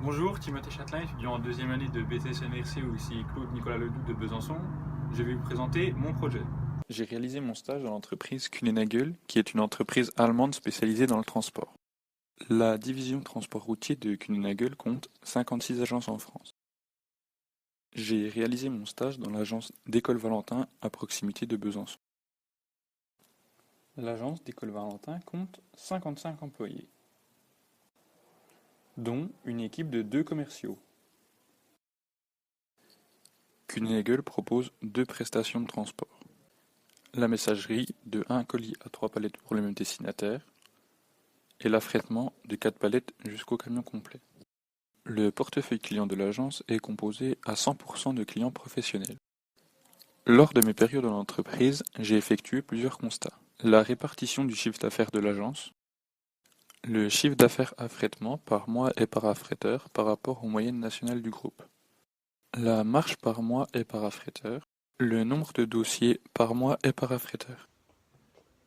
Bonjour, Timothée Châtelain, étudiant en deuxième année de BTS NRC au lycée Claude Nicolas Ledoux de Besançon. Je vais vous présenter mon projet. J'ai réalisé mon stage dans l'entreprise Kuehne+Nagel, qui est une entreprise allemande spécialisée dans le transport. La division transport routier de Kuehne+Nagel compte 56 agences en France. J'ai réalisé mon stage dans l'agence d'École Valentin à proximité de Besançon. L'agence d'École Valentin compte 55 employés, dont une équipe de 2 commerciaux. Kuehne+Nagel propose 2 prestations de transport. La messagerie de 1 colis à 3 palettes pour le même destinataire et l'affrètement de 4 palettes jusqu'au camion complet. Le portefeuille client de l'agence est composé à 100% de clients professionnels. Lors de mes périodes dans l'entreprise, j'ai effectué plusieurs constats. La répartition du chiffre d'affaires de l'agence, le chiffre d'affaires affrètement par mois et par affrèteur par rapport aux moyennes nationales du groupe, la marge par mois et par affrèteur, le nombre de dossiers par mois et par affrèteur.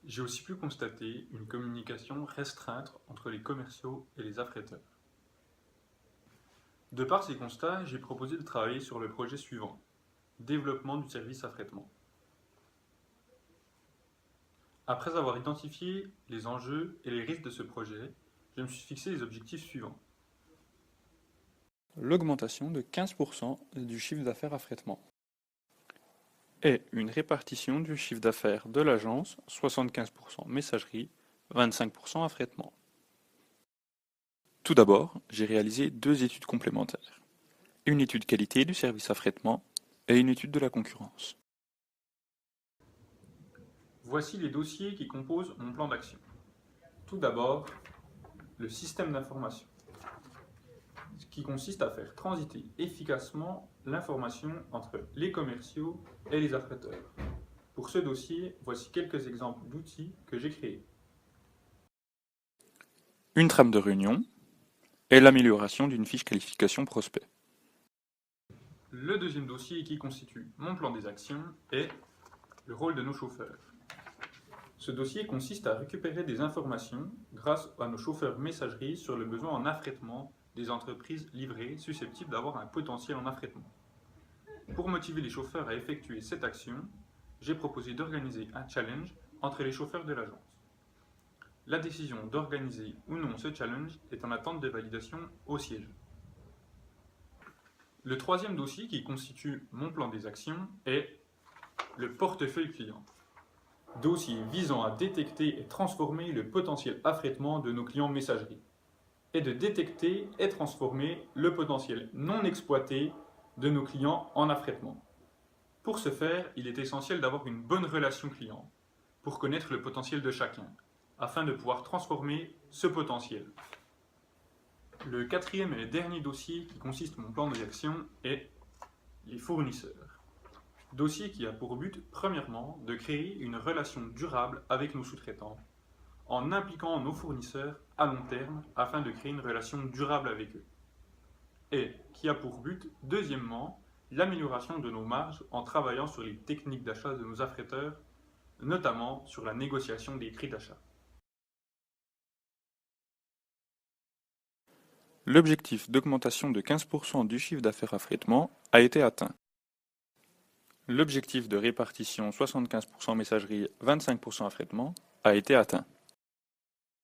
J'ai aussi pu constater une communication restreinte entre les commerciaux et les affrèteurs. De par ces constats, j'ai proposé de travailler sur le projet suivant: développement du service affrètement. Après avoir identifié les enjeux et les risques de ce projet, je me suis fixé les objectifs suivants. L'augmentation de 15% du chiffre d'affaires affrètement et une répartition du chiffre d'affaires de l'agence, 75% messagerie, 25% affrètement. Tout d'abord, j'ai réalisé 2 études complémentaires. Une étude qualité du service affrètement et une étude de la concurrence. Voici les dossiers qui composent mon plan d'action. Tout d'abord, le système d'information, ce qui consiste à faire transiter efficacement l'information entre les commerciaux et les affrèteurs. Pour ce dossier, voici quelques exemples d'outils que j'ai créés. Une trame de réunion et l'amélioration d'une fiche qualification prospect. Le deuxième dossier qui constitue mon plan des actions est le rôle de nos chauffeurs. Ce dossier consiste à récupérer des informations grâce à nos chauffeurs messagerie sur le besoin en affrètement des entreprises livrées susceptibles d'avoir un potentiel en affrètement. Pour motiver les chauffeurs à effectuer cette action, j'ai proposé d'organiser un challenge entre les chauffeurs de l'agence. La décision d'organiser ou non ce challenge est en attente de validation au siège. Le troisième dossier qui constitue mon plan des actions est le portefeuille client. Dossier visant à détecter et transformer le potentiel affrètement de nos clients messagerie et de détecter et transformer le potentiel non exploité de nos clients en affrètement. Pour ce faire, il est essentiel d'avoir une bonne relation client pour connaître le potentiel de chacun, afin de pouvoir transformer ce potentiel. Le quatrième et dernier dossier qui consiste mon plan d'action est les fournisseurs. Dossier qui a pour but, premièrement, de créer une relation durable avec nos sous-traitants, en impliquant nos fournisseurs à long terme afin de créer une relation durable avec eux. Et qui a pour but, deuxièmement, l'amélioration de nos marges en travaillant sur les techniques d'achat de nos affrèteurs, notamment sur la négociation des prix d'achat. L'objectif d'augmentation de 15% du chiffre d'affaires affrètement a été atteint. L'objectif de répartition 75% messagerie, 25% affrètement a été atteint.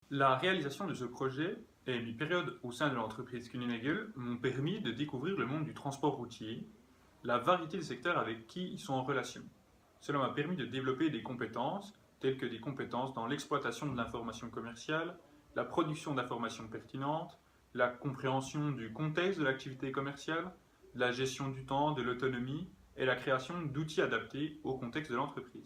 La réalisation de ce projet et mes périodes au sein de l'entreprise Kuehne+Nagel m'ont permis de découvrir le monde du transport routier, la variété des secteurs avec qui ils sont en relation. Cela m'a permis de développer des compétences, telles que des compétences dans l'exploitation de l'information commerciale, la production d'informations pertinentes, la compréhension du contexte de l'activité commerciale, la gestion du temps, de l'autonomie et la création d'outils adaptés au contexte de l'entreprise.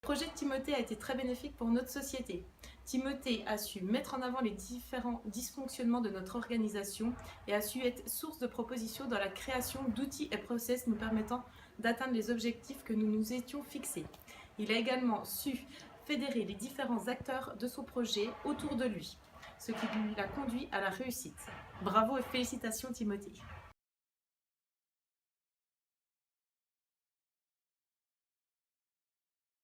Le projet de Timothée a été très bénéfique pour notre société. Timothée a su mettre en avant les différents dysfonctionnements de notre organisation et a su être source de propositions dans la création d'outils et process nous permettant d'atteindre les objectifs que nous nous étions fixés. Il a également su fédérer les différents acteurs de son projet autour de lui, ce qui lui a conduit à la réussite. Bravo et félicitations Timothée.